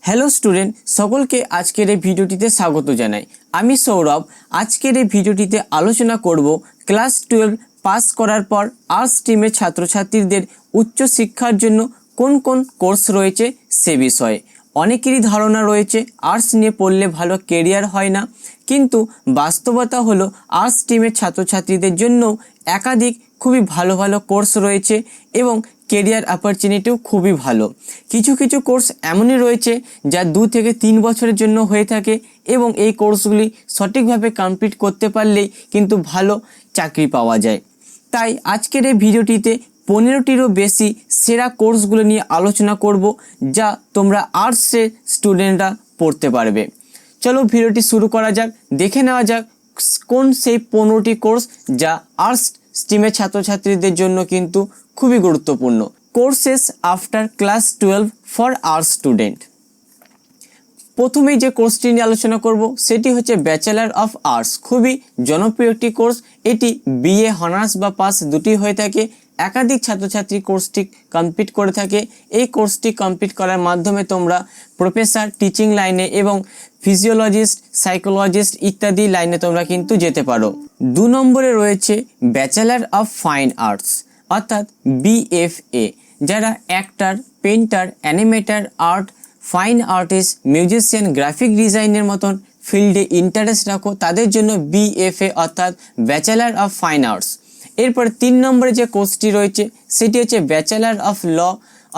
Hello student, সকলকে আজকের এই ভিডিওটিতে স্বাগত জানাই। আমি সৌরভ। আজকের এই ভিডিওটিতে আলোচনা করব ক্লাস 12 পাস করার পর আর্টস স্ট্রিমের ছাত্রছাত্রীদের উচ্চ শিক্ষার জন্য কোন কোন কোর্স রয়েছে সে বিষয়ে। অনেকেরই ধারণা রয়েছে আর্টস নিয়ে পড়লে ভালো কেরিয়ার হয় না, কিন্তু বাস্তবতা হলো আর্টস স্ট্রিমের ছাত্রছাত্রীদের জন্য একাধিক খুবই ভালো ভালো কোর্স রয়েছে এবং কেরিয়ার অপরচুনিটিও খুবই ভালো। কিছু কিছু কোর্স এমনই রয়েছে যা 2 থেকে 3 বছরের জন্য হয়ে থাকে এবং এই কোর্সগুলি সঠিকভাবে কমপ্লিট করতে পারলেই কিন্তু ভালো চাকরি পাওয়া যায়। তাই আজকের এই ভিডিওটিতে 15টিরও বেশি সেরা কোর্সগুলো নিয়ে আলোচনা করব, যা তোমরা আর্টসের স্টুডেন্টরা পড়তে পারবে। চলো ভিডিওটি শুরু করা যাক। দেখে নেওয়া যাক কোন সেই 15টি কোর্স যা আর্টস স্ট্রিমের ছাত্রছাত্রীদের জন্য কিন্তু খুবই গুরুত্বপূর্ণ। Courses after class 12 for arts student. প্রথমেই যে কোর্সটি নিয়ে আলোচনা করব সেটি হচ্ছে ব্যাচেলার অফ আর্টস। খুবই জনপ্রিয় একটি কোর্স। এটি বিএ অনার্স বা পাস দুটি হয়ে থাকে। একাধিক ছাত্রছাত্রী কোর্সটি কমপ্লিট করে থাকে। এই কোর্সটি কমপ্লিট করার মাধ্যমে তোমরা প্রফেসর, টিচিং লাইনে এবং ফিজিওলজিস্ট, সাইকোলজিস্ট ইত্যাদি লাইনে তোমরা কিন্তু যেতে পারো। 2 নম্বরে রয়েছে ব্যাচেলার অফ ফাইন আর্টস অর্থাৎ বিএফএ, যারা actor, painter, animator, art, fine artist, musician, graphic ডিজাইনের মতন ফিল্ডে ইন্টারেস্ট রাখো তাদের জন্য বিএফএ অর্থাৎ ব্যাচেলার অফ ফাইন আর্টস। এরপর 3 নম্বরে যে কোর্সটি রয়েছে সেটি হচ্ছে ব্যাচেলার অফ ল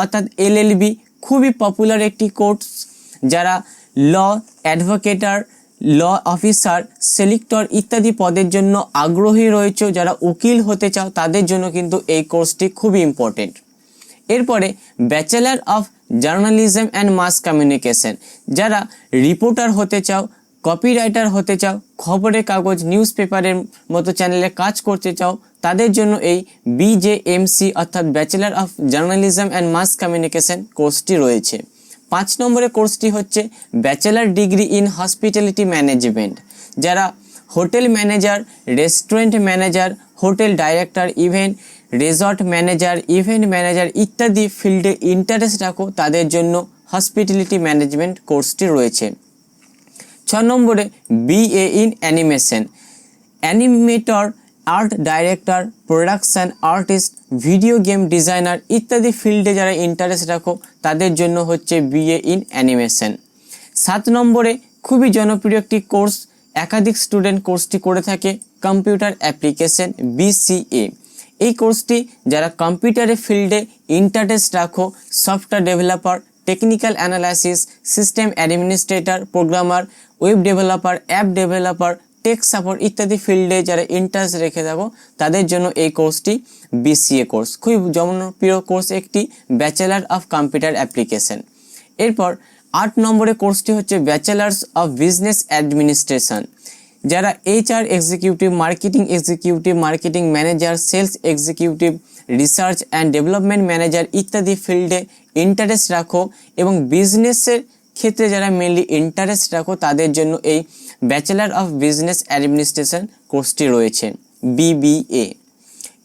অর্থাৎ এলএলবি। খুবই পপুলার একটি কোর্স। যারা ল অ্যাডভোকেটার, ল অফিসার, সেলেক্টর ইত্যাদি পদের জন্য আগ্রহী রয়েছে, যারা উকিল হতে চাও তাদের জন্য কিন্তু এই কোর্সটি খুবই ইম্পর্টেন্ট। এরপরে bachelor of journalism and mass communication, যারা রিপোর্টার হতে চাও, কপিরাইটার হতে চাও, খবরের কাগজ, নিউজ পেপারের মতো চ্যানেলে কাজ করতে চাও তাদের জন্য এই বিজেএমসি অর্থাৎ bachelor of journalism and mass communication কোর্সটি রয়েছে। 5 নম্বরের কোর্সটি হচ্ছে bachelor degree in hospitality management, যারা hotel manager, restaurant manager, hotel director, event resort manager, event manager ইত্যাদি ফিল্ডে ইন্টারেস্ট রাখো তাদের জন্য হসপিটালিটি ম্যানেজমেন্ট কোর্সটি রয়েছে। 6 নম্বরে BA in animation, animator, art director, production artist, video game designer ইত্যাদি ফিল্ডে যারা ইন্টারেস্ট রাখো তাদের জন্য হচ্ছে বিএ ইন অ্যানিমেশন। 7 নম্বরে খুবই জনপ্রিয় একটি কোর্স, একাধিক স্টুডেন্ট কোর্সটি করে থাকে, কম্পিউটার অ্যাপ্লিকেশন বিসিএ। এই কোর্সটি যারা কম্পিউটারের ফিল্ডে ইন্টারেস্ট রাখো, software developer, technical analysis, system administrator, programmer, web developer, app developer, take support ইত্যাদি ফিল্ডে যারা ইন্টারেস্ট রেখে থাকো তাদের জন্য এই কোর্সটি বিসিএ কোর্স। খুবই জনপ্রিয় কোর্স একটি, ব্যাচেলার অফ কম্পিউটার অ্যাপ্লিকেশন। এরপর 8 নম্বরের কোর্সটি হচ্ছে ব্যাচেলার্স অফ বিজনেস অ্যাডমিনিস্ট্রেশন, যারা HR executive, marketing executive, marketing manager, sales executive, research and development manager ইত্যাদি ফিল্ডে ইন্টারেস্ট রাখো এবং বিজনেসের ক্ষেত্রে যারা মেনলি ইন্টারেস্ট রাখো তাদের জন্য এই ব্যাচেলার অফ বিজনেস অ্যাডমিনিস্ট্রেশন কোর্সটি রয়েছে, বিবিএ।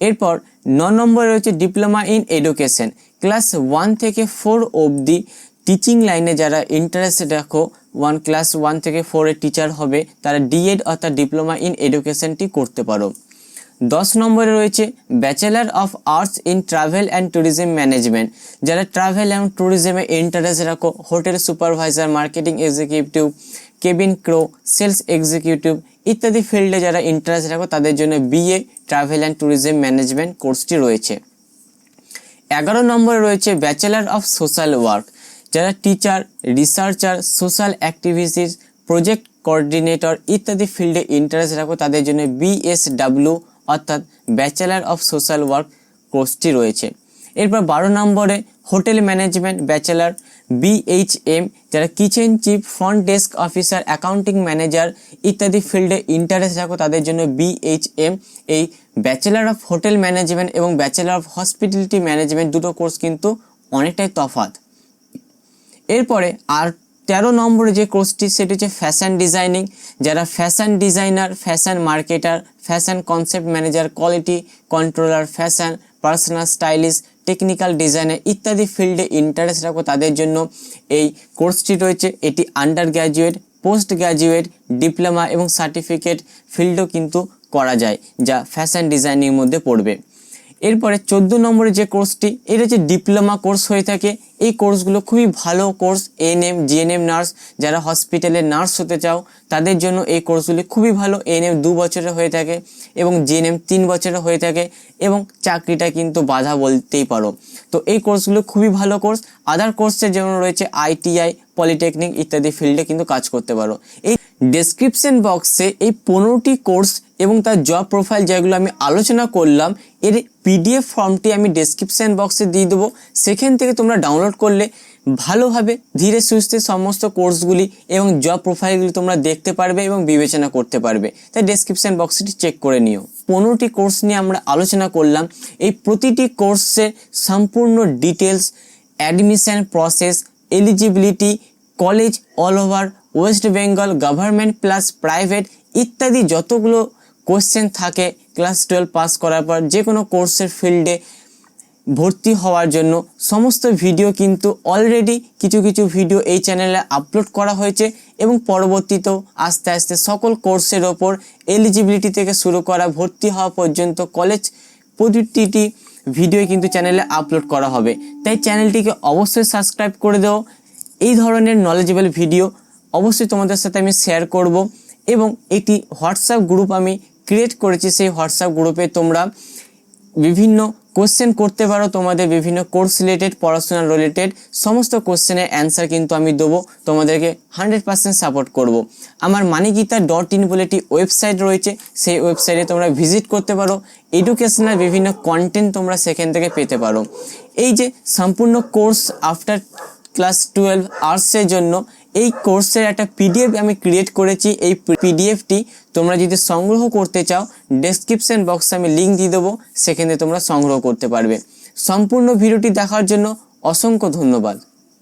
এরপর 9 নম্বরে রয়েছে ডিপ্লোমা ইন এডুকেশন, ক্লাস 1 থেকে 4 অবধি টিচিং লাইনে যারা ইন্টারেস্ট রাখো, ক্লাস 1 থেকে 4 এর টিচার হবে, তারা ডিএড অর্থাৎ ডিপ্লোমা ইন এডুকেশনটি করতে পারো। 10 নম্বরে রয়েছে bachelor of arts in travel and tourism management, যারা ট্রাভেল অ্যান্ড ট্যুরিজমে ইন্টারেস্ট রাখো, hotel supervisor, marketing executive, cabin crew, sales executive ইত্যাদি ফিল্ডে যারা ইন্টারেস্ট রাখো তাদের জন্য BA travel and tourism management কোর্সটি রয়েছে। 11 নম্বরে রয়েছে ব্যাচেলার অফ সোশ্যাল ওয়ার্ক, যারা teacher, researcher, social activities, project coordinator ইত্যাদি ফিল্ডে ইন্টারেস্ট রাখো তাদের জন্য বিএসডব্লিউ অর্থাৎ ব্যাচেলার অফ সোশ্যাল ওয়ার্ক কোর্সটি রয়েছে। এরপর 12 নম্বরে হোটেল ম্যানেজমেন্ট ব্যাচেলার, বিএইচএম, যারা kitchen chief, front desk officer, accounting manager ইত্যাদি ফিল্ডে ইন্টারেস্ট রাখো তাদের জন্য বিএইচএম। এই ব্যাচেলার অফ হোটেল ম্যানেজমেন্ট এবং ব্যাচেলার অফ হসপিটালিটি ম্যানেজমেন্ট দুটো কোর্স কিন্তু অনেকটাই তফাৎ। এরপরে আর 13 নম্বরে যে কোর্সটি সেটি হচ্ছে ফ্যাশন ডিজাইনিং, যারা fashion designer, fashion marketer, fashion concept manager, quality controller, fashion personal stylist, technical designer ইত্যাদি ফিল্ডে ইন্টারেস্ট রাখো তাদের জন্য এই কোর্সটি রয়েছে। এটি under graduate, post graduate, diploma এবং সার্টিফিকেট ফিল্ডও কিন্তু করা যায়, যা ফ্যাশন ডিজাইনিংয়ের মধ্যে পড়বে। এরপরে 14 নম্বরে যে কোর্সটি, এটা হচ্ছে ডিপ্লোমা কোর্স হয়ে থাকে। এই কোর্সগুলো খুবই ভালো কোর্স। এএনএম, জিএনএম নার্স, যারা হসপিটালে নার্স হতে চাও তাদের জন্য এই কোর্সগুলি খুবই ভালো। এএনএম 2 বছরের হয়ে থাকে এবং জিএনএম 3 বছরের হয়ে থাকে এবং চাকরিটা কিন্তু বাধা বলতেই পারো। তো এই কোর্সগুলো খুবই ভালো কোর্স। আদার কোর্সের যেমন রয়েছে আইটিআই, পলিটেকনিক ইত্যাদি ফিল্ডে কিন্তু কাজ করতে পারো। এই ডেসক্রিপশন বক্সে এই 15টি কোর্স এবং তার জব প্রোফাইল যেগুলো আমি আলোচনা করলাম এর পিডিএফ ফর্মটি আমি ডেসক্রিপশন বক্সে দিয়ে দেবো। সেখান থেকে তোমরা ডাউনলোড করলে ভালোভাবে ধীরে সুস্থে সমস্ত কোর্সগুলি এবং জব প্রোফাইলগুলি তোমরা দেখতে পারবে এবং বিবেচনা করতে পারবে। তাই ডেসক্রিপশন বক্সটি চেক করে নিও। 15টি কোর্স নিয়ে আমরা আলোচনা করলাম। এই প্রতিটি কোর্সের সম্পূর্ণ details, admission process, eligibility, college all over West Bengal, government plus private ইত্যাদি যতগুলো কোশ্চেন থাকে ক্লাস 12 পাস করার পর যে কোনো কোর্সের ফিল্ডে ভর্তি হওয়ার জন্য সমস্ত ভিডিও কিন্তু অলরেডি কিছু কিছু ভিডিও এই চ্যানেলে আপলোড করা হয়েছে এবং পরবর্তীতেও আস্তে আস্তে সকল কোর্সের ওপর এলিজিবিলিটি থেকে শুরু করা ভর্তি হওয়া পর্যন্ত কলেজ প্রতিটি ভিডিও কিন্তু চ্যানেলে আপলোড করা হবে। তাই চ্যানেলটিকে অবশ্যই সাবস্ক্রাইব করে দাও। এই ধরনের নলেজেবল ভিডিও অবশ্যই তোমাদের সাথে আমি শেয়ার করব এবং একটি হোয়াটসঅ্যাপ গ্রুপ আমি ক্রিয়েট করেছি। সেই হোয়াটসঅ্যাপ গ্রুপে তোমরা বিভিন্ন কোশ্চেন করতে পারো। তোমাদের বিভিন্ন কোর্স রিলেটেড, পড়াশোনা রিলেটেড সমস্ত কোশ্চেনের অ্যান্সার কিন্তু আমি দেবো, তোমাদেরকে 100% সাপোর্ট করব। আমার moneygeeta.in বলে একটি ওয়েবসাইট রয়েছে, সেই ওয়েবসাইটে তোমরা ভিজিট করতে পারো। এডুকেশনাল বিভিন্ন কন্টেন্ট তোমরা সেখান থেকে পেতে পারো। এই যে সম্পূর্ণ কোর্স আফটার ক্লাস 12 আর্টসের জন্য এই কোর্সের একটা পিডিএফ আমি ক্রিয়েট করেছি। এই পিডিএফটি তোমরা যদি সংগ্রহ করতে চাও ডেসক্রিপশন বক্সে আমি লিঙ্ক দিয়ে দেবো, সেখানে তোমরা সংগ্রহ করতে পারবে। সম্পূর্ণ ভিডিওটি দেখার জন্য অসংখ্য ধন্যবাদ।